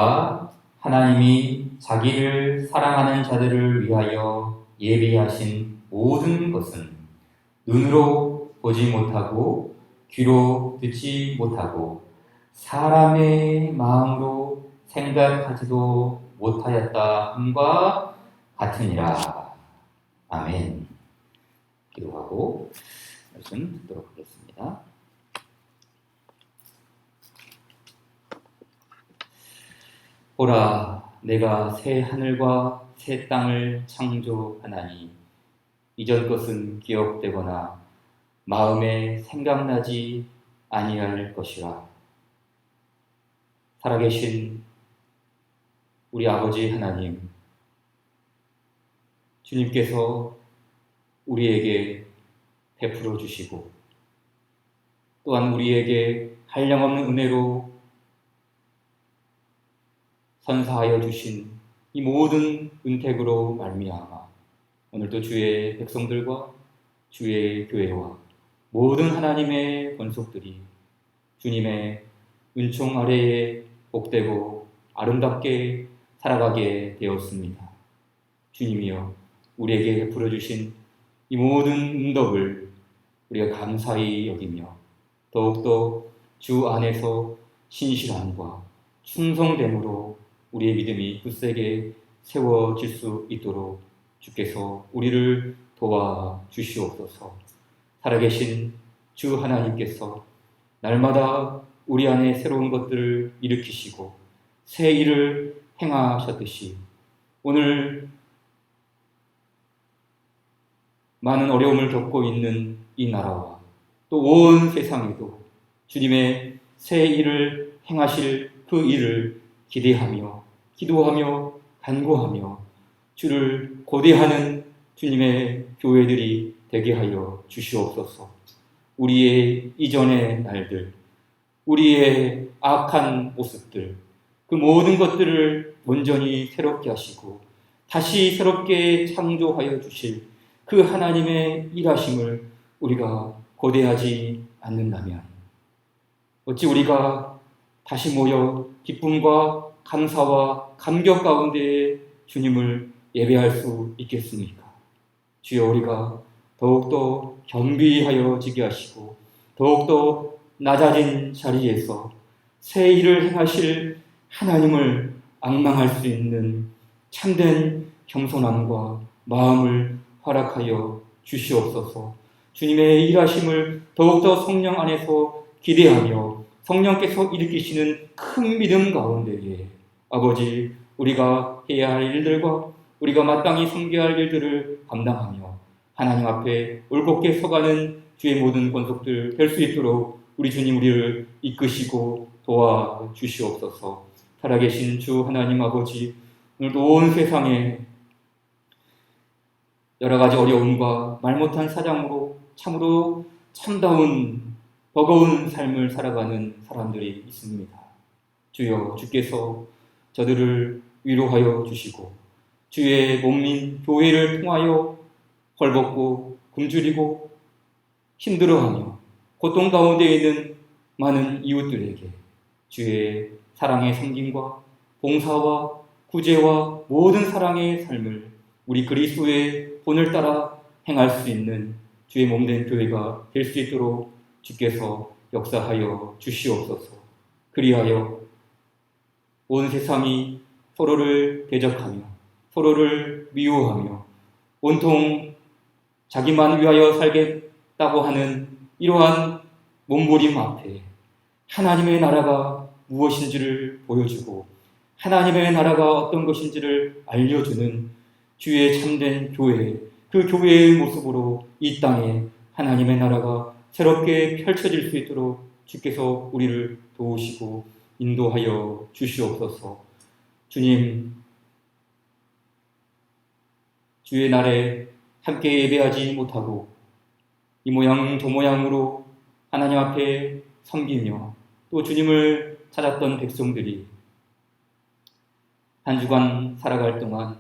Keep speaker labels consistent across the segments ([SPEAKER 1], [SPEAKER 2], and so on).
[SPEAKER 1] 보라, 하나님이 자기를 사랑하는 자들을 위하여 예비하신 모든 것은 눈으로 보지 못하고 귀로 듣지 못하고 사람의 마음으로 생각하지도 못하였다 함과 같으니라. 아멘. 기도하고 말씀 듣도록 하겠습니다. 보라, 내가 새 하늘과 새 땅을 창조하나니 이전 것은 기억되거나 마음에 생각나지 아니할 것이라. 살아계신 우리 아버지 하나님, 주님께서 우리에게 베풀어 주시고 또한 우리에게 한량없는 은혜로 선사하여 주신 이 모든 은택으로 말미암아 오늘도 주의 백성들과 주의 교회와 모든 하나님의 권속들이 주님의 은총 아래에 복되고 아름답게 살아가게 되었습니다. 주님이여, 우리에게 베풀어 주신 이 모든 응덕을 우리가 감사히 여기며 더욱더 주 안에서 신실함과 충성됨으로 우리의 믿음이 굳세게 세워질 수 있도록 주께서 우리를 도와주시옵소서. 살아계신 주 하나님께서 날마다 우리 안에 새로운 것들을 일으키시고 새 일을 행하셨듯이 오늘 많은 어려움을 겪고 있는 이 나라와 또 온 세상에도 주님의 새 일을 행하실 그 일을 기대하며 기도하며 간구하며 주를 고대하는 주님의 교회들이 되게 하여 주시옵소서. 우리의 이전의 날들, 우리의 악한 모습들, 그 모든 것들을 온전히 새롭게 하시고 다시 새롭게 창조하여 주실 그 하나님의 일하심을 우리가 고대하지 않는다면 어찌 우리가 다시 모여 기쁨과 감사와 감격 가운데 주님을 예배할 수 있겠습니까? 주여, 우리가 더욱더 겸비하여지게 하시고 더욱더 낮아진 자리에서 새 일을 행하실 하나님을 앙망할 수 있는 참된 겸손함과 마음을 허락하여 주시옵소서. 주님의 일하심을 더욱더 성령 안에서 기대하며 성령께서 일으키시는 큰 믿음 가운데에 아버지, 우리가 해야 할 일들과 우리가 마땅히 섬겨야 할 일들을 감당하며 하나님 앞에 올곧게 서가는 주의 모든 권속들 될 수 있도록 우리 주님 우리를 이끄시고 도와주시옵소서. 살아계신 주 하나님 아버지, 오늘도 온 세상에 여러 가지 어려움과 말 못한 사정으로 참으로 참다운 버거운 삶을 살아가는 사람들이 있습니다. 주여, 주께서 저들을 위로하여 주시고 주의 몸인 교회를 통하여 헐벗고 굶주리고 힘들어하며 고통 가운데 있는 많은 이웃들에게 주의 사랑의 섬김과 봉사와 구제와 모든 사랑의 삶을 우리 그리스도의 본을 따라 행할 수 있는 주의 몸된 교회가 될 수 있도록 주께서 역사하여 주시옵소서. 그리하여 온 세상이 서로를 대적하며 서로를 미워하며 온통 자기만 위하여 살겠다고 하는 이러한 몸부림 앞에 하나님의 나라가 무엇인지를 보여주고 하나님의 나라가 어떤 것인지를 알려주는 주의 참된 교회, 그 교회의 모습으로 이 땅에 하나님의 나라가 새롭게 펼쳐질 수 있도록 주께서 우리를 도우시고 인도하여 주시옵소서. 주님, 주의 날에 함께 예배하지 못하고 이 모양 저 모양으로 하나님 앞에 섬기며 또 주님을 찾았던 백성들이 한 주간 살아갈 동안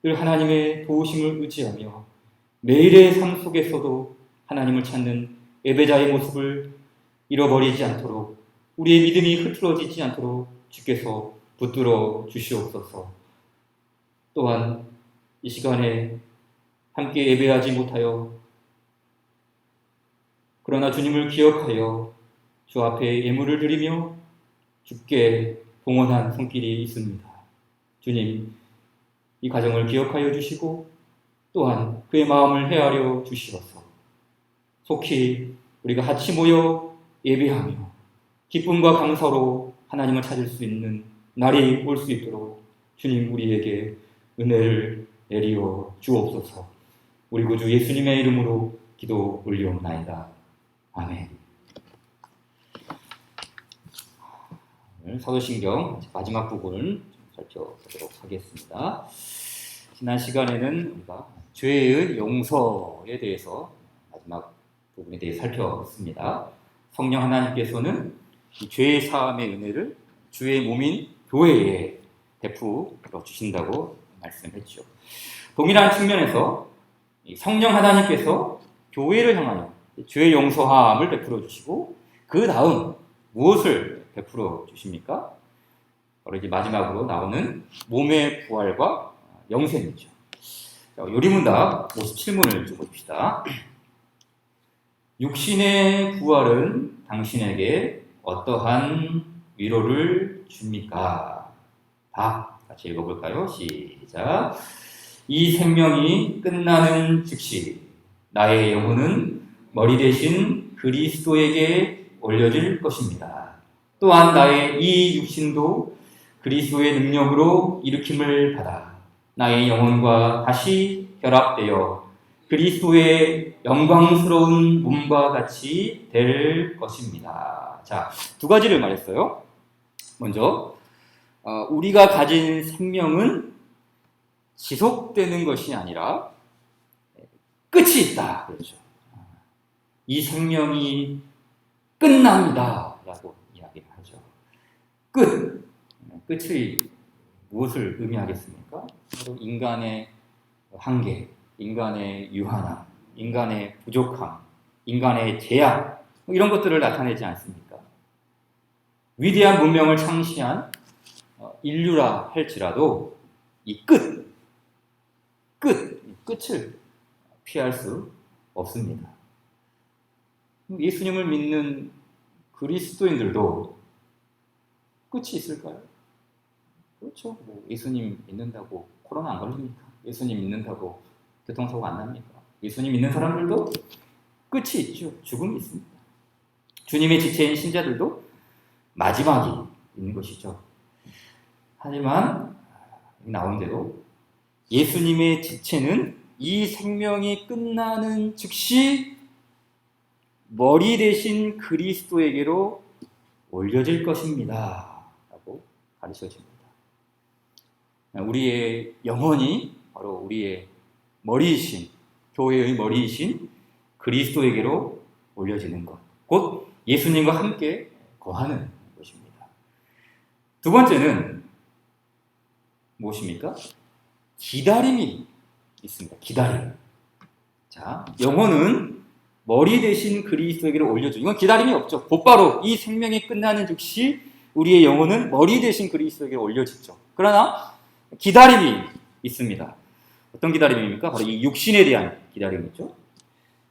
[SPEAKER 1] 늘 하나님의 도우심을 의지하며 매일의 삶 속에서도 하나님을 찾는 예배자의 모습을 잃어버리지 않도록 우리의 믿음이 흐트러지지 않도록 주께서 붙들어 주시옵소서. 또한 이 시간에 함께 예배하지 못하여 그러나 주님을 기억하여 주 앞에 예물을 드리며 주께 봉헌한 손길이 있습니다. 주님, 이 가정을 기억하여 주시고 또한 그의 마음을 헤아려 주시옵소서. 속히 우리가 같이 모여 예배하며 기쁨과 감사로 하나님을 찾을 수 있는 날이 올 수 있도록 주님 우리에게 은혜를 내리어 주옵소서. 우리 구주 예수님의 이름으로 기도 올리옵나이다. 아멘. 오늘 사도신경 마지막 부분을 살펴보도록 하겠습니다. 지난 시간에는 우리가 죄의 용서에 대해서 마지막 부분에 대해 살펴봤습니다. 성령 하나님께서는 이 죄의 사함의 은혜를 주의 몸인 교회에 베풀어 주신다고 말씀했죠. 동일한 측면에서 성령 하나님께서 교회를 향하여 죄의 용서함을 베풀어 주시고 그 다음 무엇을 베풀어 주십니까? 바로 이제 마지막으로 나오는 몸의 부활과 영생이죠. 요리문답 57문을 좀 봅시다. 육신의 부활은 당신에게 어떠한 위로를 줍니까? 다 같이 읽어볼까요? 시작. 이 생명이 끝나는 즉시 나의 영혼은 머리 대신 그리스도에게 올려질 것입니다. 또한 나의 이 육신도 그리스도의 능력으로 일으킴을 받아 나의 영혼과 다시 결합되어 그리스도의 영광스러운 몸과 같이 될 것입니다. 자, 두 가지를 말했어요. 먼저 우리가 가진 생명은 지속되는 것이 아니라 끝이 있다. 그렇죠. 이 생명이 끝납니다. 라고 이야기를 하죠. 끝이 무엇을 의미하겠습니까? 바로 인간의 한계, 인간의 유한함, 인간의 부족함, 인간의 제약, 이런 것들을 나타내지 않습니까? 위대한 문명을 창시한 인류라 할지라도 이 끝을 피할 수 없습니다. 예수님을 믿는 그리스도인들도 끝이 있을까요? 그렇죠. 예수님 믿는다고 코로나 안 걸립니까? 예수님 믿는다고 교통사고 안 납니까? 예수님 믿는 사람들도 끝이 있죠. 죽음이 있습니다. 주님의 지체인 신자들도 마지막이 있는 것이죠. 하지만 나온 대로 예수님의 지체는 이 생명이 끝나는 즉시 머리 대신 그리스도에게로 올려질 것입니다. 라고 가르쳐집니다. 우리의 영혼이 바로 우리의 머리이신, 교회의 머리이신 그리스도에게로 올려지는 것. 곧 예수님과 함께 거하는 것입니다. 두 번째는 무엇입니까? 기다림이 있습니다. 기다림. 자, 영혼은 머리 대신 그리스도에게로 올려줘. 이건 기다림이 없죠. 곧바로 이 생명이 끝나는 즉시 우리의 영혼은 머리 대신 그리스도에게 올려지죠. 그러나 기다림이 있습니다. 어떤 기다림입니까? 바로 이 육신에 대한 기다림이죠.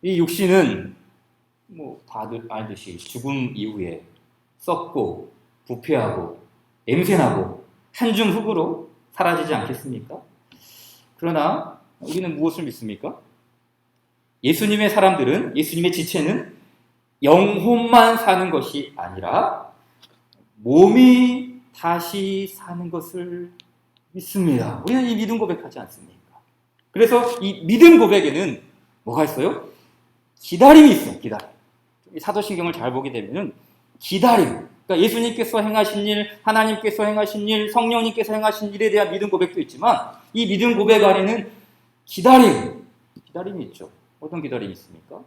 [SPEAKER 1] 이 육신은 다들 알듯이 죽음 이후에 썩고 부패하고 냄새나고 한줌 흙으로 사라지지 않겠습니까? 그러나 우리는 무엇을 믿습니까? 예수님의 사람들은, 예수님의 지체는 영혼만 사는 것이 아니라 몸이 다시 사는 것을 믿습니다. 우리는 이 믿음 고백하지 않습니까? 그래서 이 믿음 고백에는 뭐가 있어요? 기다림이 있어요. 기다림. 사도신경을 잘 보게 되면은 기다림. 그러니까 예수님께서 행하신 일, 하나님께서 행하신 일, 성령님께서 행하신 일에 대한 믿음 고백도 있지만 이 믿음 고백 안에는 기다림이 있죠. 어떤 기다림이 있습니까?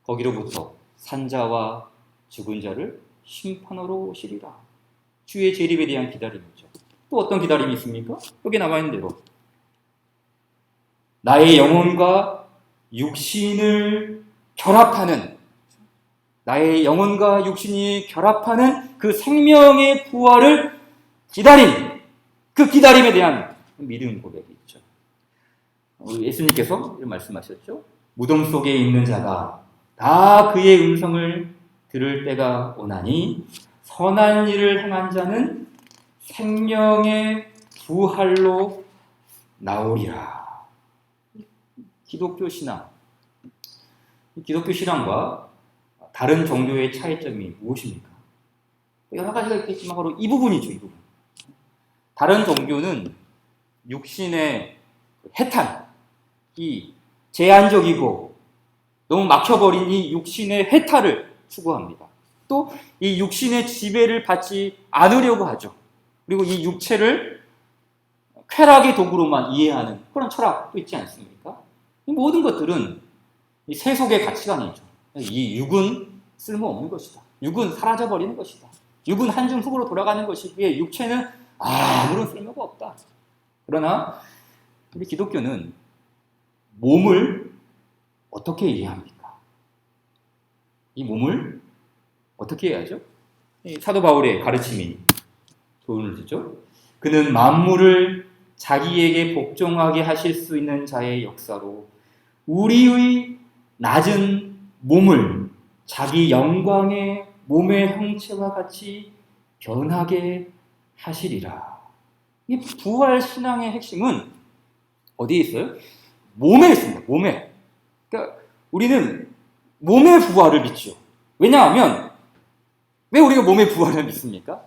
[SPEAKER 1] 거기로부터 산자와 죽은 자를 심판하러 오시리라. 주의 재림에 대한 기다림이죠. 또 어떤 기다림이 있습니까? 여기 나와 있는 대로 나의 영혼과 육신을 결합하는, 나의 영혼과 육신이 결합하는 그 생명의 부활을 기다림, 그 기다림에 대한 믿음 고백이 있죠. 우리 예수님께서 이런 말씀하셨죠. 무덤 속에 있는 자가 다 그의 음성을 들을 때가 오나니 선한 일을 행한 자는 생명의 부활로 나오리라. 기독교 신앙, 기독교 신앙과 다른 종교의 차이점이 무엇입니까? 여러 가지가 있겠지만 바로 이 부분이죠. 이 부분. 다른 종교는 육신의 해탈, 이 제한적이고 너무 막혀버린 이 육신의 해탈을 추구합니다. 또 이 육신의 지배를 받지 않으려고 하죠. 그리고 이 육체를 쾌락의 도구로만 이해하는 그런 철학도 있지 않습니까? 이 모든 것들은 이 세속의 가치관이죠. 이 육은 쓸모없는 것이다. 육은 사라져버리는 것이다. 육은 한중 흙으로 돌아가는 것이기에 육체는 아무런 쓸모가 없다. 그러나 우리 기독교는 몸을 어떻게 이해합니까? 이 몸을 어떻게 해야죠? 사도 바울의 가르침이 도움을 주죠. 그는 만물을 자기에게 복종하게 하실 수 있는 자의 역사로 우리의 낮은 몸을 자기 영광의 몸의 형체와 같이 변하게 하시리라. 이 부활 신앙의 핵심은 어디에 있어요? 몸에 있습니다. 몸에. 그러니까 우리는 몸의 부활을 믿죠. 왜냐하면 왜 우리가 몸의 부활을 믿습니까?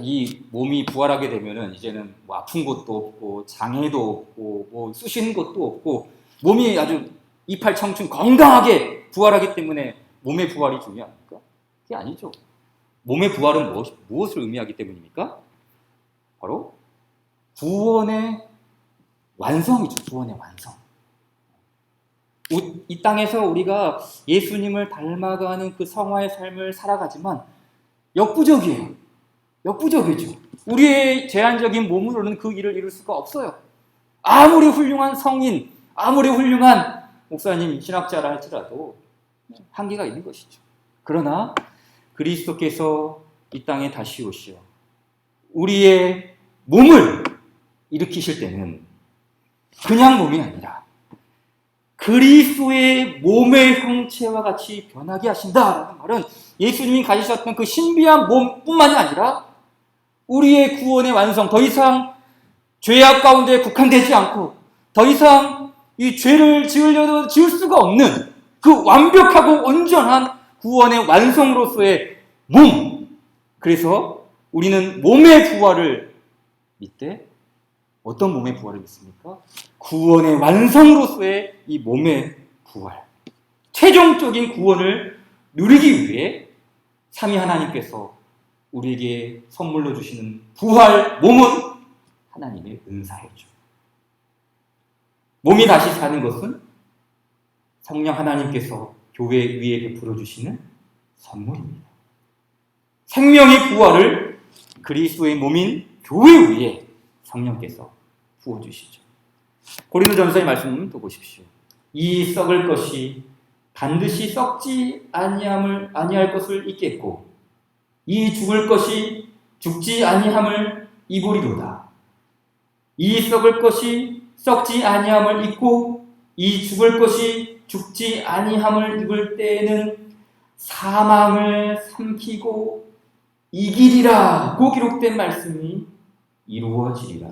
[SPEAKER 1] 이 몸이 부활하게 되면은 이제는 뭐 아픈 것도 없고 장애도 없고 뭐 쑤시는 것도 없고 몸이 아주 이팔 청춘 건강하게 부활하기 때문에 몸의 부활이 중요합니까? 그게 아니죠. 몸의 부활은 무엇을 의미하기 때문입니까? 바로 구원의 완성이죠. 구원의 완성. 이 땅에서 우리가 예수님을 닮아가는 그 성화의 삶을 살아가지만 역부족이에요. 역부족이죠. 우리의 제한적인 몸으로는 그 일을 이룰 수가 없어요. 아무리 훌륭한 성인, 아무리 훌륭한 목사님, 신학자라 할지라도 한계가 있는 것이죠. 그러나 그리스도께서 이 땅에 다시 오시어 우리의 몸을 일으키실 때는 그냥 몸이 아니라 그리스도의 몸의 형체와 같이 변하게 하신다라는 말은 예수님이 가지셨던 그 신비한 몸뿐만이 아니라 우리의 구원의 완성, 더 이상 죄악 가운데 국한되지 않고 더 이상 이 죄를 지으려도 지을 수가 없는 그 완벽하고 온전한 구원의 완성으로서의 몸. 그래서 우리는 몸의 부활을 믿되 어떤 몸의 부활을 믿습니까? 구원의 완성으로서의 이 몸의 부활. 최종적인 구원을 누리기 위해 삼위 하나님께서 우리에게 선물로 주시는 부활 몸은 하나님의 은사이죠. 몸이 다시 사는 것은 성령 하나님께서 교회 위에 베풀어 주시는 선물입니다. 생명의 부활을 그리스도의 몸인 교회 위에 성령께서 부어주시죠. 고린도전서의 말씀을 또 보십시오. 이 썩을 것이 반드시 썩지 아니할 것을 잊겠고 이 죽을 것이 죽지 아니함을 잊으리로다. 이 썩을 것이 썩지 아니함을 잊고 이 죽을 것이 죽지 아니함을 입을 때에는 사망을 삼키고 이기리라고 기록된 말씀이 이루어지리라.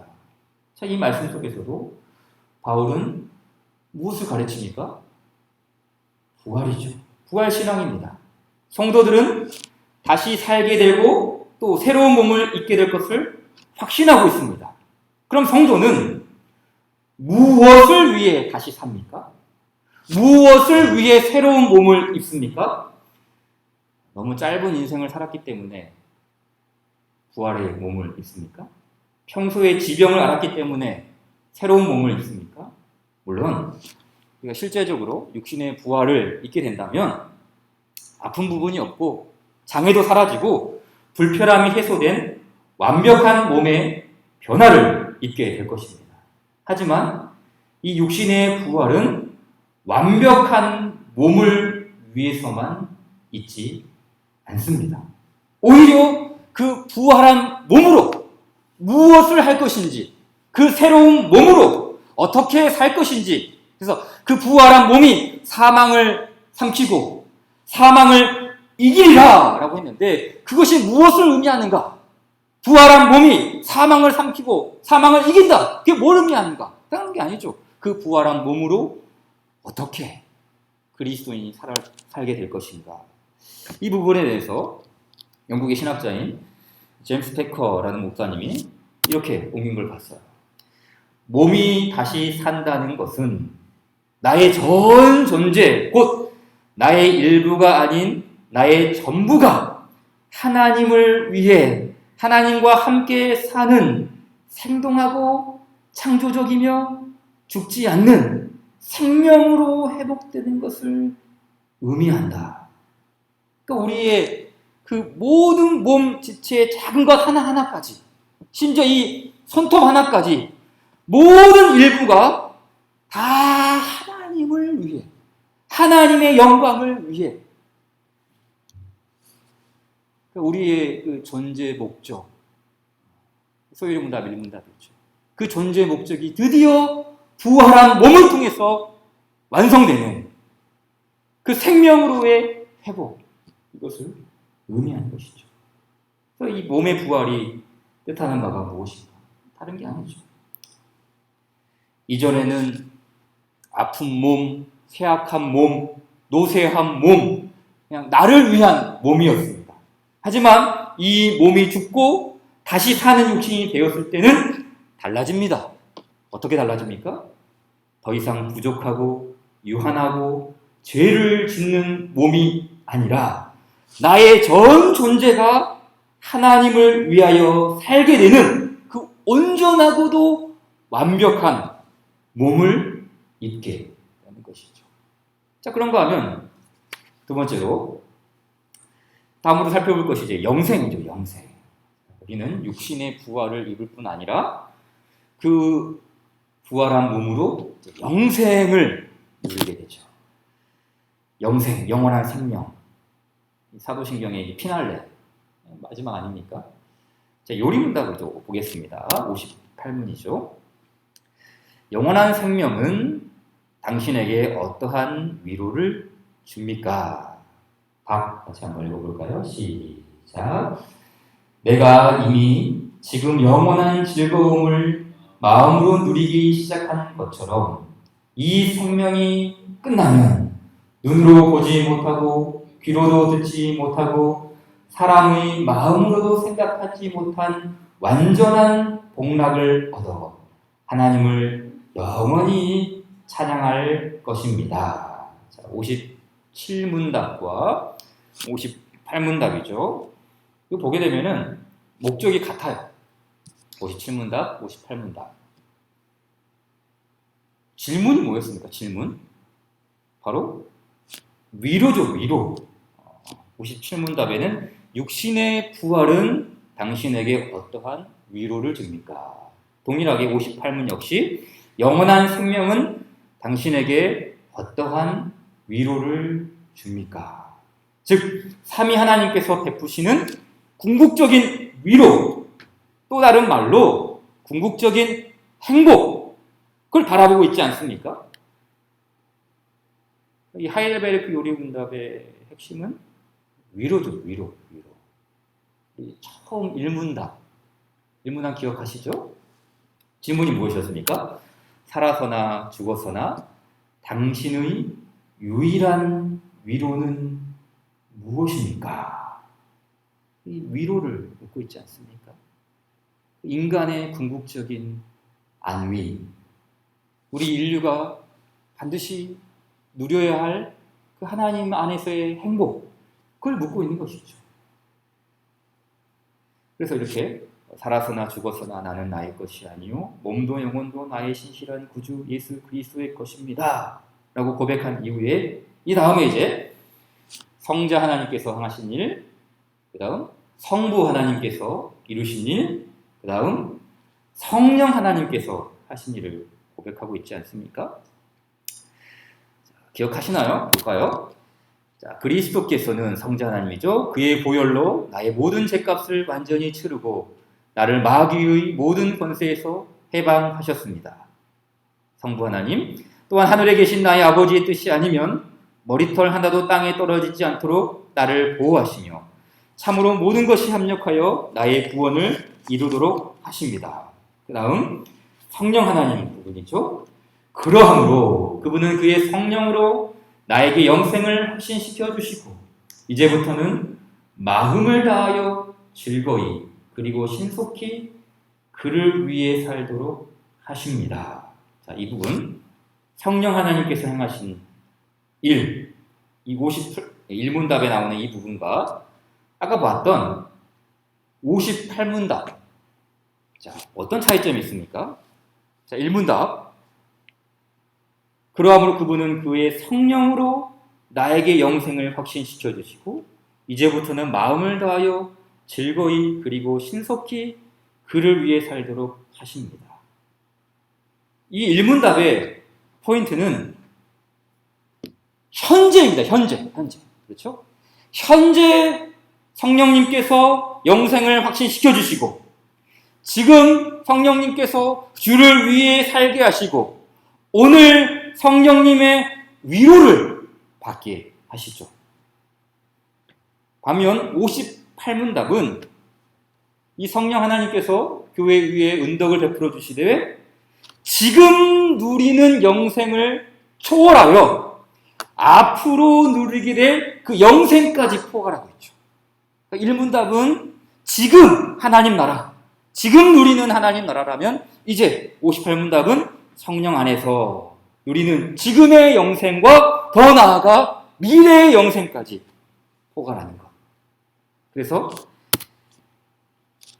[SPEAKER 1] 자, 이 말씀 속에서도 바울은 무엇을 가르칩니까? 부활이죠. 부활 신앙입니다. 성도들은 다시 살게 되고 또 새로운 몸을 입게 될 것을 확신하고 있습니다. 그럼 성도는 무엇을 위해 다시 삽니까? 무엇을 위해 새로운 몸을 입습니까? 너무 짧은 인생을 살았기 때문에 부활의 몸을 입습니까? 평소에 지병을 앓았기 때문에 새로운 몸을 입습니까? 물론 우리가 실제적으로 육신의 부활을 입게 된다면 아픈 부분이 없고 장애도 사라지고 불편함이 해소된 완벽한 몸의 변화를 입게 될 것입니다. 하지만 이 육신의 부활은 완벽한 몸을 위해서만 있지 않습니다. 오히려 그 부활한 몸으로 무엇을 할 것인지, 그 새로운 몸으로 어떻게 살 것인지, 그래서 그 부활한 몸이 사망을 삼키고 사망을 이기리라 라고 했는데 그것이 무엇을 의미하는가? 부활한 몸이 사망을 삼키고 사망을 이긴다. 그게 뭘 의미하는가? 그런 게 아니죠. 그 부활한 몸으로 어떻게 그리스도인이 살게 될 것인가? 이 부분에 대해서 영국의 신학자인 제임스 패커라는 목사님이 이렇게 옮긴 걸 봤어요. 몸이 다시 산다는 것은 나의 전 존재, 곧 나의 일부가 아닌 나의 전부가 하나님을 위해 하나님과 함께 사는 생동하고 창조적이며 죽지 않는 생명으로 회복되는 것을 의미한다. 그러니까 우리의 그 모든 몸 지체의 작은 것 하나하나까지, 심지어 이 손톱 하나까지 모든 일부가 다 하나님을 위해, 하나님의 영광을 위해, 우리의 그 존재 목적, 소유문답, 일문답이죠. 그 존재 목적이 드디어 부활한 몸을 통해서 완성되는 그 생명으로의 회복, 이것을 의미하는 것이죠. 그래서 이 몸의 부활이 뜻하는 바가 무엇인가? 다른 게 아니죠. 이전에는 아픈 몸, 쇠약한 몸, 노쇠한 몸, 그냥 나를 위한 몸이었습니다. 하지만 이 몸이 죽고 다시 사는 육신이 되었을 때는 달라집니다. 어떻게 달라집니까? 더 이상 부족하고 유한하고 죄를 짓는 몸이 아니라 나의 전 존재가 하나님을 위하여 살게 되는 그 온전하고도 완벽한 몸을 입게 되는 것이죠. 자, 그런가 하면 두 번째로 다음으로 살펴볼 것이 이제 영생이죠. 영생. 우리는 육신의 부활을 입을 뿐 아니라 그 부활한 몸으로 영생을 누리게 되죠. 영생, 영원한 생명. 사도신경의 피날레, 마지막 아닙니까? 자, 요리문답을 또 보겠습니다. 58문이죠. 영원한 생명은 당신에게 어떠한 위로를 줍니까? 다시 한번 읽어볼까요? 시작. 내가 이미 지금 영원한 즐거움을 마음으로 누리기 시작한 것처럼 이 생명이 끝나면 눈으로 보지 못하고 귀로도 듣지 못하고 사람의 마음으로도 생각하지 못한 완전한 복락을 얻어 하나님을 영원히 찬양할 것입니다. 자, 57문답과 58문답이죠. 이거 보게 되면은 목적이 같아요. 57문답, 58문답. 질문이 뭐였습니까? 질문? 바로 위로죠, 위로. 57문답에는 육신의 부활은 당신에게 어떠한 위로를 줍니까? 동일하게 58문 역시 영원한 생명은 당신에게 어떠한 위로를 줍니까? 즉, 삼위 하나님께서 베푸시는 궁극적인 위로, 또 다른 말로 궁극적인 행복, 그걸 바라보고 있지 않습니까? 이 하이델베르크 요리문답의 핵심은 위로죠, 위로. 처음 1문답 기억하시죠? 질문이 무엇이었습니까? 살아서나 죽어서나 당신의 유일한 위로는 무엇입니까? 이 위로를 묻고 있지 않습니까? 인간의 궁극적인 안위, 우리 인류가 반드시 누려야 할 그 하나님 안에서의 행복, 그걸 묻고 있는 것이죠. 그래서 이렇게 살아서나 죽어서나 나는 나의 것이 아니요 몸도 영혼도 나의 신실한 구주 예수 그리스도의 것입니다 라고 고백한 이후에 이 다음에 이제 성자 하나님께서 하신 일, 그 다음 성부 하나님께서 이루신 일, 그 다음 성령 하나님께서 하신 일을 고백하고 있지 않습니까? 자, 기억하시나요? 볼까요? 자, 그리스도께서는 성자 하나님이죠. 그의 보혈로 나의 모든 죄값을 완전히 치르고 나를 마귀의 모든 권세에서 해방하셨습니다. 성부 하나님, 또한 하늘에 계신 나의 아버지의 뜻이 아니면 머리털 하나도 땅에 떨어지지 않도록 나를 보호하시며 참으로 모든 것이 합력하여 나의 구원을 이루도록 하십니다. 그 다음 성령 하나님 부분이죠. 그러함으로 그분은 그의 성령으로 나에게 영생을 확신시켜 주시고 이제부터는 마음을 다하여 즐거이 그리고 신속히 그를 위해 살도록 하십니다. 자, 이 부분 성령 하나님께서 행하신 일, 이 51문답에 나오는 이 부분과 아까 봤던 58문답, 자, 어떤 차이점이 있습니까? 자, 1문답, 그러함으로 그분은 그의 성령으로 나에게 영생을 확신시켜 주시고 이제부터는 마음을 다하여 즐거이 그리고 신속히 그를 위해 살도록 하십니다. 이 1문답의 포인트는 현재입니다. 현재. 그렇죠? 현재 성령님께서 영생을 확신시켜 주시고 지금 성령님께서 주를 위해 살게 하시고 오늘 성령님의 위로를 받게 하시죠. 반면 58문답은 이 성령 하나님께서 교회 위에 은덕을 베풀어 주시되 지금 누리는 영생을 초월하여 앞으로 누리게 될 그 영생까지 포괄하고 있죠. 1문답은 지금 하나님 나라, 지금 누리는 하나님 나라라면 이제 58문답은 성령 안에서 누리는 지금의 영생과 더 나아가 미래의 영생까지 포괄하는 것. 그래서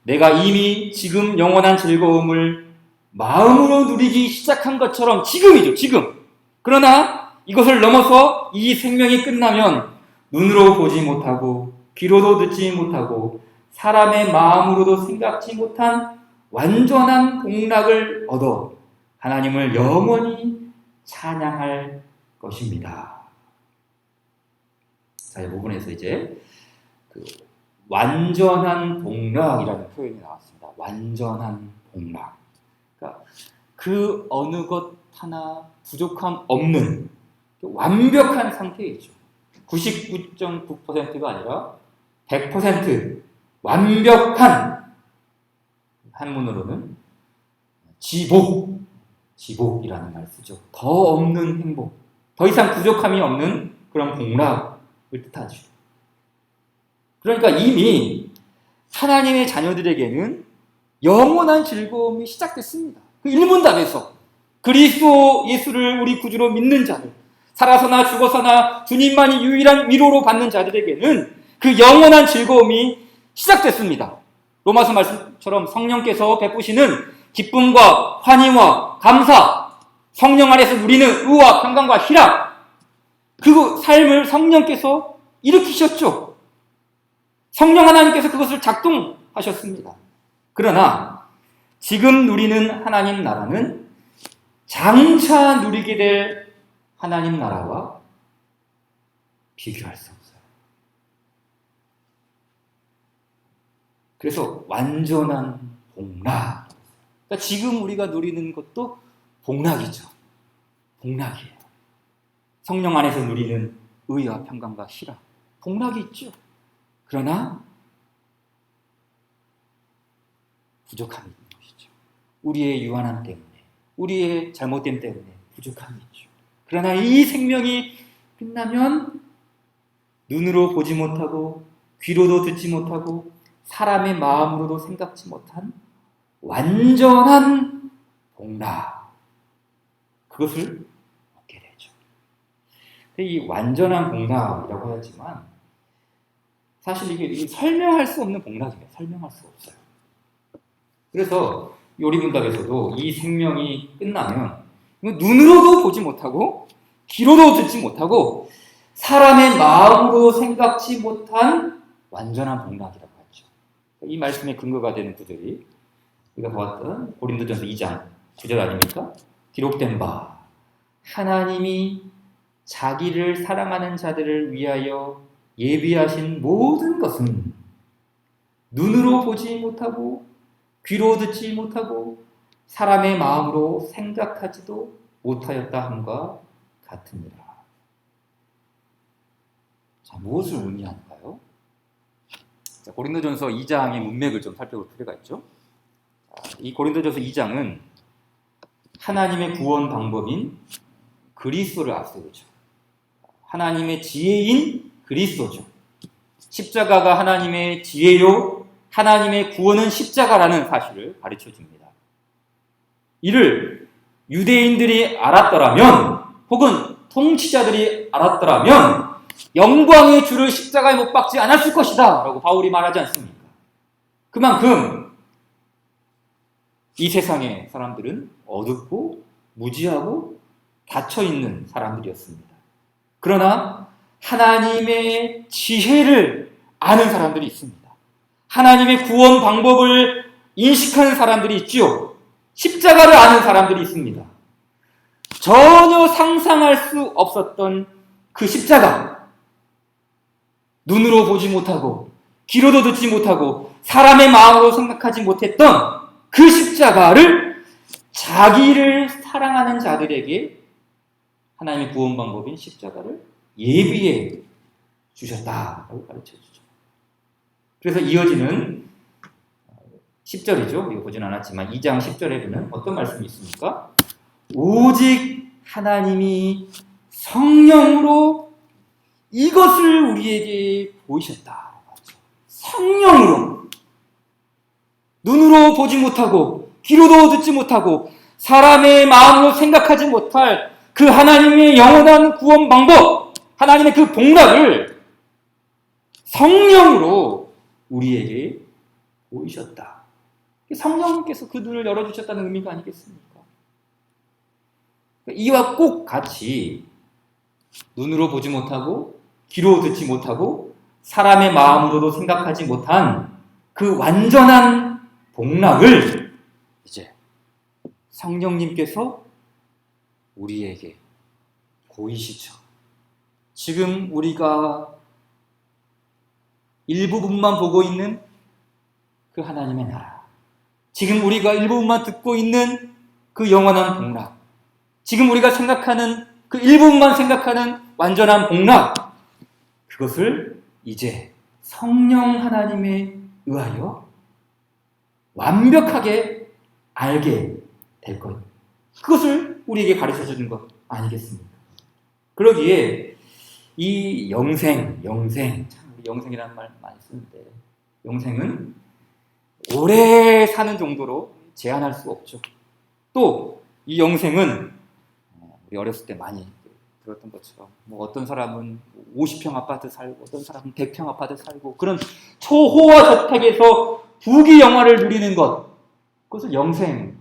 [SPEAKER 1] 내가 이미 지금 영원한 즐거움을 마음으로 누리기 시작한 것처럼 지금이죠, 지금. 그러나 이것을 넘어서 이 생명이 끝나면 눈으로 보지 못하고 귀로도 듣지 못하고 사람의 마음으로도 생각지 못한 완전한 복락을 얻어 하나님을 영원히 찬양할 것입니다. 자, 이 부분에서 이제 그 완전한 복락이라는 표현이 나왔습니다. 완전한 복락. 그러니까 그 어느 것 하나 부족함 없는 완벽한 상태이죠. 99.9%가 아니라 100% 완벽한, 한문으로는 지복이라는 말 쓰죠. 더 없는 행복, 더 이상 부족함이 없는 그런 복락을 뜻하죠. 그러니까 이미 하나님의 자녀들에게는 영원한 즐거움이 시작됐습니다. 그 1문답에서 그리스도 예수를 우리 구주로 믿는 자들, 살아서나 죽어서나 주님만이 유일한 위로로 받는 자들에게는 그 영원한 즐거움이 시작됐습니다. 로마서 말씀처럼 성령께서 베푸시는 기쁨과 환희와 감사, 성령 안에서 누리는 의와 평강과 희락, 그 삶을 성령께서 일으키셨죠. 성령 하나님께서 그것을 작동하셨습니다. 그러나 지금 누리는 하나님 나라는 장차 누리게 될 하나님 나라와 비교할 수 없어요. 그래서 완전한 복락. 그러니까 지금 우리가 누리는 것도 복락이죠. 복락이에요. 성령 안에서 누리는 의와 평강과 희락. 복락이 있죠. 그러나 부족함이 있는 것이죠. 우리의 유한함 때문에, 우리의 잘못됨 때문에 부족함이 있죠. 그러나 이 생명이 끝나면 눈으로 보지 못하고 귀로도 듣지 못하고 사람의 마음으로도 생각지 못한 완전한 복락, 그것을 얻게 되죠. 이 완전한 복락이라고 하지만 사실 이게 설명할 수 없는 복락이에요. 설명할 수 없어요. 그래서 요리문답에서도 이 생명이 끝나면 눈으로도 보지 못하고 귀로도 듣지 못하고 사람의 마음으로 생각지 못한 완전한 복락이라고 하죠. 이 말씀의 근거가 되는 구절이 우리가 보았던 고린도전서 2장 9절 아닙니까? 기록된 바 하나님이 자기를 사랑하는 자들을 위하여 예비하신 모든 것은 눈으로 보지 못하고 귀로 듣지 못하고 사람의 마음으로 생각하지도 못하였다 함과 같으니라. 자, 무엇을 의미하는가요? 자, 고린도전서 2장의 문맥을 좀 살펴볼 필요가 있죠. 자, 이 고린도전서 2장은 하나님의 구원 방법인 그리스도를 앞세우죠. 하나님의 지혜인 그리스도죠. 십자가가 하나님의 지혜요, 하나님의 구원은 십자가라는 사실을 가르쳐 줍니다. 이를 유대인들이 알았더라면, 혹은 통치자들이 알았더라면 영광의 주를 십자가에 못 박지 않았을 것이다 라고 바울이 말하지 않습니까? 그만큼 이 세상의 사람들은 어둡고 무지하고 닫혀있는 사람들이었습니다. 그러나 하나님의 지혜를 아는 사람들이 있습니다. 하나님의 구원 방법을 인식하는 사람들이 있지요. 십자가를 아는 사람들이 있습니다. 전혀 상상할 수 없었던 그 십자가, 눈으로 보지 못하고 귀로도 듣지 못하고 사람의 마음으로 생각하지 못했던 그 십자가를 자기를 사랑하는 자들에게 하나님의 구원 방법인 십자가를 예비해 주셨다라고 가르쳐주죠. 그래서 이어지는 10절이죠. 이거 보진 않았지만 2장 10절에 보면 어떤 말씀이 있습니까? 오직 하나님이 성령으로 이것을 우리에게 보이셨다. 성령으로, 눈으로 보지 못하고 귀로도 듣지 못하고 사람의 마음으로 생각하지 못할 그 하나님의 영원한 구원 방법, 하나님의 그 복락을 성령으로 우리에게 보이셨다. 성령님께서 그 눈을 열어주셨다는 의미가 아니겠습니까? 이와 꼭 같이 눈으로 보지 못하고 귀로 듣지 못하고 사람의 마음으로도 생각하지 못한 그 완전한 복락을 이제 성령님께서 우리에게 보이시죠. 지금 우리가 일부분만 보고 있는 그 하나님의 나라, 지금 우리가 일부분만 듣고 있는 그 영원한 복락, 지금 우리가 생각하는 그 일부분만 생각하는 완전한 복락, 그것을 이제 성령 하나님에 의하여 완벽하게 알게 될 것, 그것을 우리에게 가르쳐주는 것 아니겠습니까? 그러기에 이 영생, 참 우리 영생이라는 말 많이 쓰는데 영생은 오래 사는 정도로 제한할 수 없죠. 또 이 영생은 우리 어렸을 때 많이 들었던 것처럼 뭐 어떤 사람은 50평 아파트 살고 어떤 사람은 100평 아파트 살고 그런 초호화 저택에서 부귀 영화를 누리는 것, 그것을 영생이라고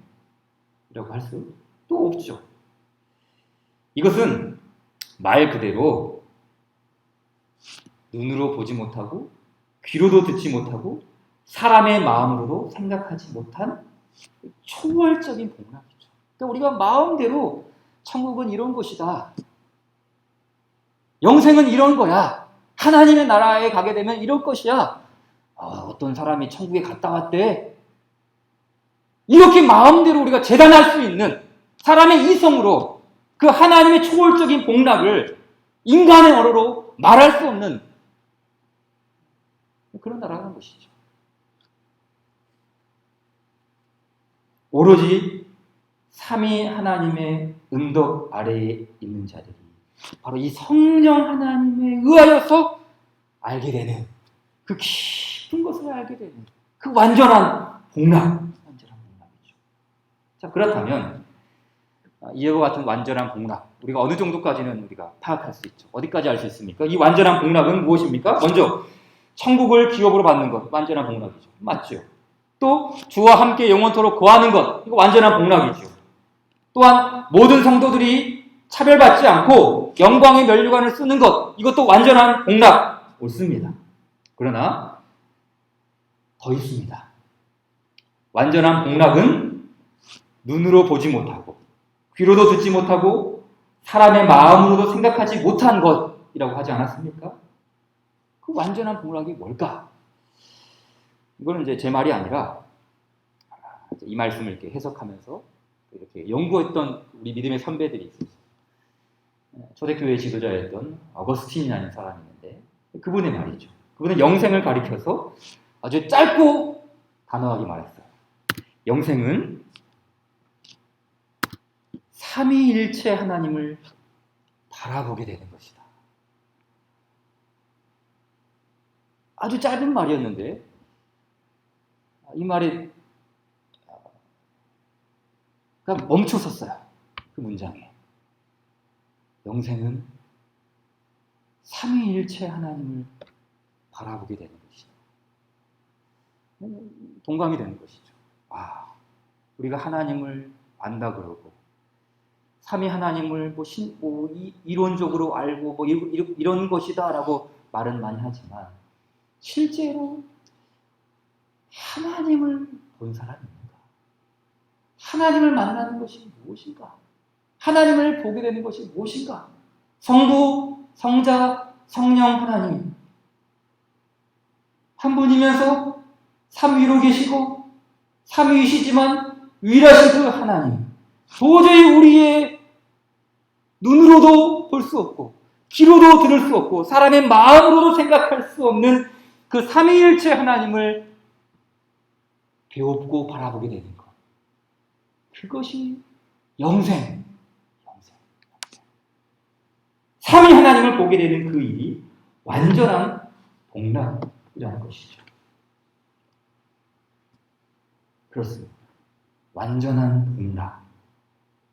[SPEAKER 1] 할 수 또 없죠. 이것은 말 그대로 눈으로 보지 못하고 귀로도 듣지 못하고 사람의 마음으로도 생각하지 못한 초월적인 복락이죠. 그러니까 우리가 마음대로 천국은 이런 곳이다, 영생은 이런 거야, 하나님의 나라에 가게 되면 이럴 것이야, 어떤 사람이 천국에 갔다 왔대, 이렇게 마음대로 우리가 재단할 수 있는 사람의 이성으로 그 하나님의 초월적인 복락을 인간의 언어로 말할 수 없는 그런 나라라는 것이죠. 오로지 삼위 하나님의 은덕 아래에 있는 자들이 바로 이 성령 하나님에 의하여서 알게 되는, 그 깊은 것을 알게 되는 그 완전한 복락이죠. 자, 그렇다면 이와 같은 완전한 복락, 우리가 어느 정도까지는 우리가 파악할 수 있죠? 어디까지 알 수 있습니까? 이 완전한 복락은 무엇입니까? 먼저 천국을 기업으로 받는 것, 완전한 복락이죠. 맞죠? 또 주와 함께 영원토록 거하는 것, 이거 완전한 복락이죠. 또한 모든 성도들이 차별받지 않고 영광의 면류관을 쓰는 것, 이것도 완전한 복락, 옳습니다. 그러나 더 있습니다. 완전한 복락은 눈으로 보지 못하고 귀로도 듣지 못하고 사람의 마음으로도 생각하지 못한 것이라고 하지 않았습니까? 그 완전한 복락이 뭘까? 이거는 이제 제 말이 아니라 이 말씀을 이렇게 해석하면서 이렇게 연구했던 우리 믿음의 선배들이 있었어요. 초대교회 지도자였던 어거스틴이라는 사람이 있는데 그분의 말이죠. 그분은 영생을 가리켜서 아주 짧고 단호하게 말했어요. 영생은 삼위일체 하나님을 바라보게 되는 것이다. 아주 짧은 말이었는데 이 말에 그냥 멈춰섰어요. 그 문장에. 영생은 삼위일체 하나님을 바라보게 되는 것이다. 동감이 되는 것이죠. 우리가 하나님을 안다 그러고 삼위 하나님을 이론적으로 알고 이런 것이다라고 말은 많이 하지만 실제로 하나님을 본 사람입니다. 하나님을 만나는 것이 무엇인가? 하나님을 보게 되는 것이 무엇인가? 성부, 성자, 성령 하나님 한 분이면서 삼위로 계시고 삼위이시지만 유일하신 그 하나님 도저히 우리의 눈으로도 볼 수 없고 귀로도 들을 수 없고 사람의 마음으로도 생각할 수 없는 그 삼위일체 하나님을 배웁고 바라보게 되는 것. 그것이 영생. 삼위 하나님을 보게 되는 그 일이 완전한 복락이라는 것이죠. 그렇습니다. 완전한 복락.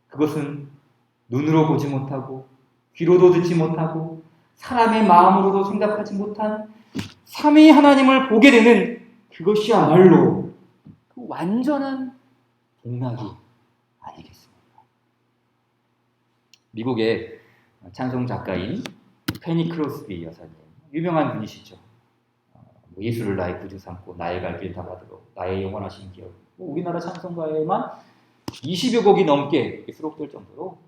[SPEAKER 1] 그것은 눈으로 보지 못하고 귀로도 듣지 못하고 사람의 마음으로도 생각하지 못한 삼위 하나님을 보게 되는 그것이야말로 그 완전한 복락이 아니겠습니까? 미국의 찬송 작가인 페니 크로스비 여사님, 유명한 분이시죠. 예수를 나의 구주 삼고 나의 갈 길 다 받으러 나의 영원하신 기업. 우리나라 찬송가에만 20여 곡이 넘게 수록될 정도로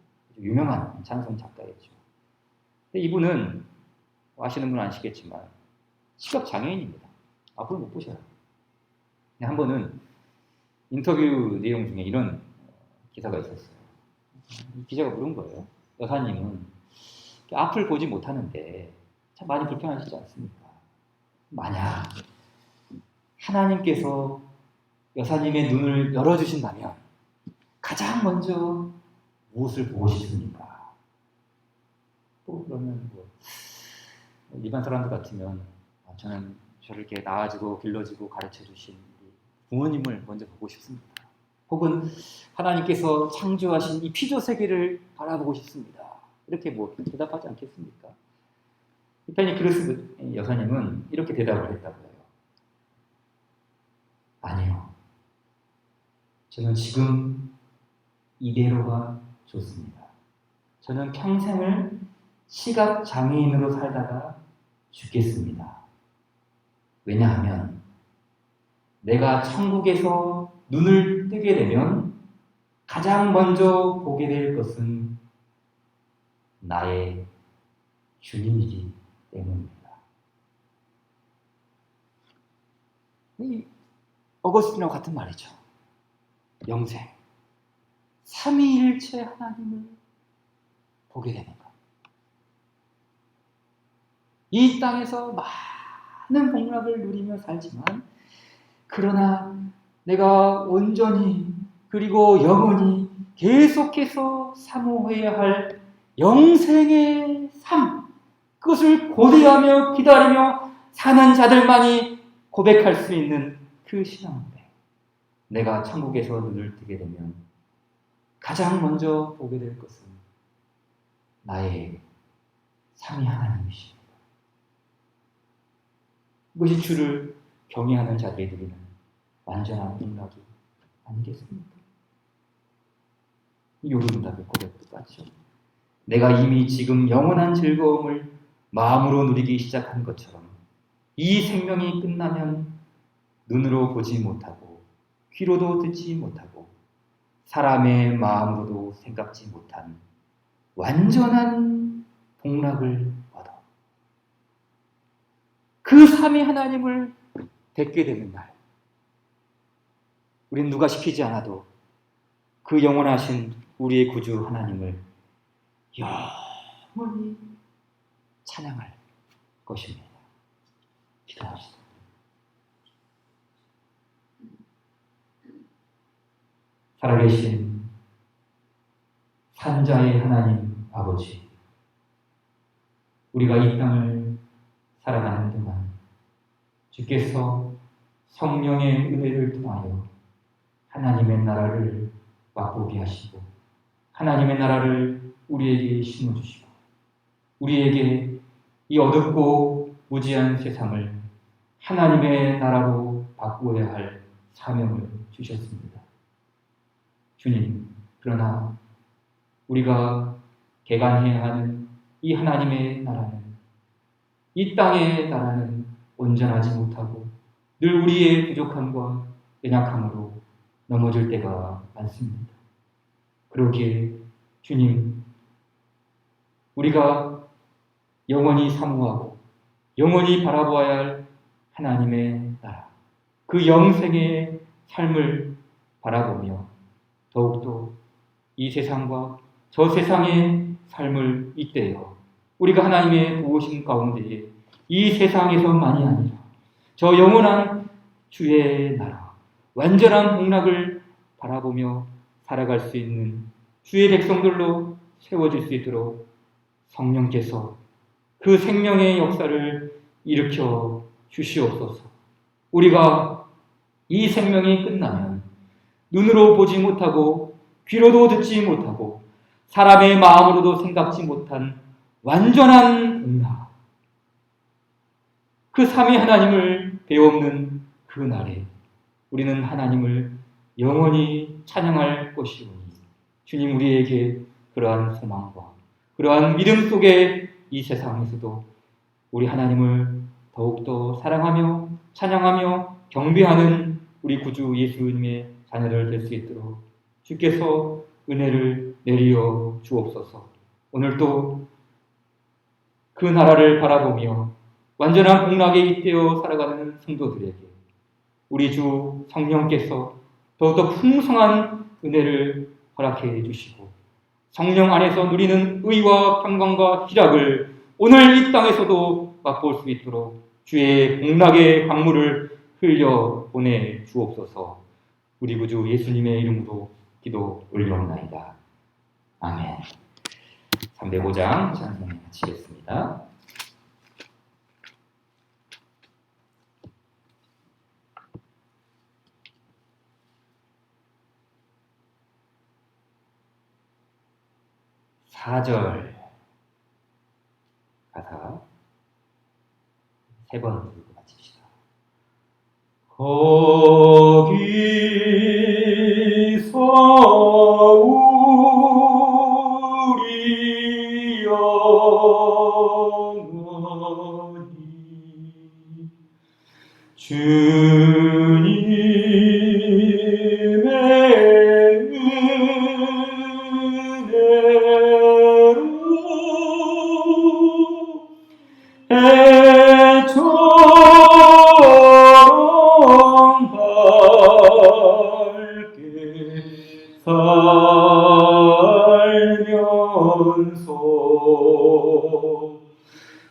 [SPEAKER 1] 유명한 찬송 작가였죠. 근데 이분은 아시는 분은 아시겠지만 시각 장애인입니다. 앞으로 못 보셔요. 한 번은 인터뷰 내용 중에 이런 기사가 있었어요. 이 기자가 물은 거예요. 여사님은 앞을 보지 못하는데 참 많이 불편하시지 않습니까? 만약 하나님께서 여사님의 눈을 열어주신다면 가장 먼저 무엇을 보고 싶습니까? 또 그러면 일반 사람들 같으면 저는 저를 이렇게 낳아주고 길러주고 가르쳐주신 부모님을 먼저 보고 싶습니다. 혹은 하나님께서 창조하신 이 피조 세계를 바라보고 싶습니다. 이렇게 대답하지 않겠습니까? 페니 크로스 여사님은 이렇게 대답을 했다고 해요. 아니요. 저는 지금 이대로가 좋습니다. 저는 평생을 시각 장애인으로 살다가 죽겠습니다. 왜냐하면 내가 천국에서 눈을 뜨게 되면 가장 먼저 보게 될 것은 나의 주님이기 때문입니다. 이 어거스틴과 같은 말이죠. 영생. 삼위일체 하나님을 보게 되는 것. 이 땅에서 많은 복락을 누리며 살지만 그러나 내가 온전히 그리고 영원히 계속해서 사모해야 할 영생의 삶, 그것을 고대하며 기다리며 사는 자들만이 고백할 수 있는 그 신앙인데 내가 천국에서 눈을 뜨게 되면 가장 먼저 보게 될 것은 나의 삼위 하나님이십니다. 이것이 주를 경외하는 자들이 누리는 완전한 복락이 아니겠습니까? 요르단답의 고백도 같죠. 내가 이미 지금 영원한 즐거움을 마음으로 누리기 시작한 것처럼 이 생명이 끝나면 눈으로 보지 못하고 귀로도 듣지 못하고 사람의 마음으로도 생각지 못한 완전한 복락을 얻어 그 삼위 하나님을 뵙게 되는 날, 우린 누가 시키지 않아도 그 영원하신 우리의 구주 하나님을 영원히 찬양할 것입니다. 기도합시다. 살아계신 산자의 하나님 아버지, 우리가 이 땅을 살아가는 동안 주께서 성령의 은혜를 통하여 하나님의 나라를 맛보게 하시고 하나님의 나라를 우리에게 심어주시고 우리에게 이 어둡고 무지한 세상을 하나님의 나라로 바꾸어야 할 사명을 주셨습니다. 주님, 그러나 우리가 개간해야 하는 이 하나님의 나라는, 이 땅의 나라는 온전하지 못하고 늘 우리의 부족함과 연약함으로 넘어질 때가 많습니다. 그러기에 주님, 우리가 영원히 사모하고 영원히 바라보아야 할 하나님의 나라, 그 영생의 삶을 바라보며 더욱더 이 세상과 저 세상의 삶을 잇대어 우리가 하나님의 부으심 가운데에 이 세상에서만이 아니라 저 영원한 주의 나라, 완전한 복락을 바라보며 살아갈 수 있는 주의 백성들로 세워질 수 있도록 성령께서 그 생명의 역사를 일으켜 주시옵소서. 우리가 이 생명이 끝나면 눈으로 보지 못하고 귀로도 듣지 못하고 사람의 마음으로도 생각지 못한 완전한 복락, 그 삼위 하나님을 배우는 그 날에 우리는 하나님을 영원히 찬양할 것이오니 주님, 우리에게 그러한 소망과 그러한 믿음 속에 이 세상에서도 우리 하나님을 더욱더 사랑하며 찬양하며 경배하는 우리 구주 예수님의 자녀들 될 수 있도록 주께서 은혜를 내리어 주옵소서. 오늘도 그 나라를 바라보며 완전한 복락에 잇대어 살아가는 성도들에게 우리 주 성령께서 더욱더 풍성한 은혜를 허락해 주시고 성령 안에서 누리는 의와 평강과 희락을 오늘 이 땅에서도 맛볼 수 있도록 주의 복락의 강물을 흘려 보내 주옵소서. 우리 구주 예수님의 이름으로 기도 올려옵나이다. 아멘. 305장 찬송 마치겠습니다. (4절) 가사 3번 부르고 마칩시다. 거기서 우리 영원히 주님의 은혜로 해처럼 밝게 살면서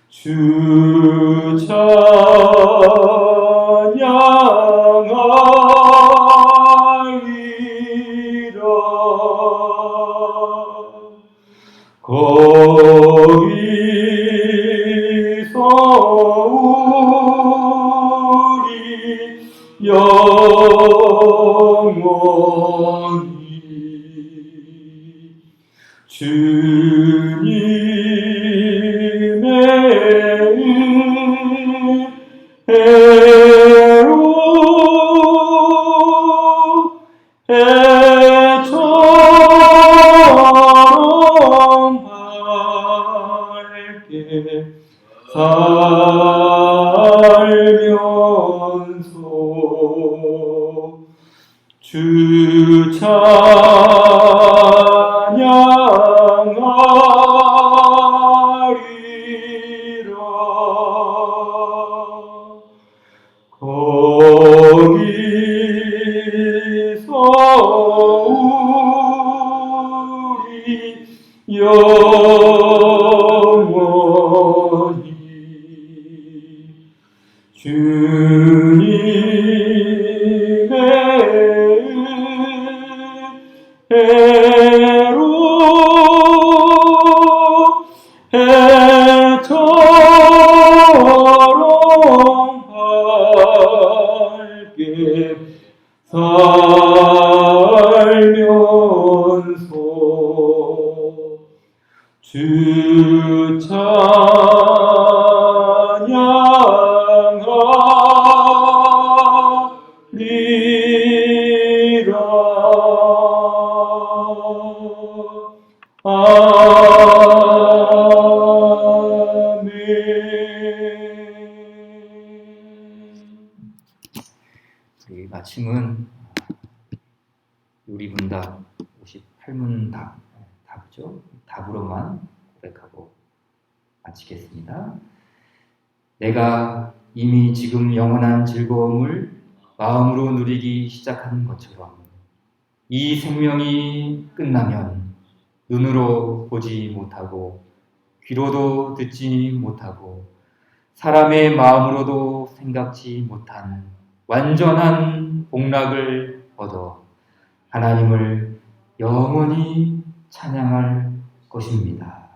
[SPEAKER 1] 주 찬양하리라. 거기서 우리 영원히 주님의 은혜로 해처럼 밝게 살면서 주 찬양하리라. 거기서 영원히 주님의 애로 해처럼 밝게 살면서 주 찬양하리라. 아멘. 우리 마침은 요리문답 58문답 답이죠. 답으로만 고백하고 마치겠습니다. 내가 이미 지금 영원한 즐거움을 마음으로 누리기 시작하는 것처럼 이 생명이 끝나면 눈으로 보지 못하고 귀로도 듣지 못하고 사람의 마음으로도 생각지 못한 완전한 복락을 얻어 하나님을 영원히 찬양할 것입니다.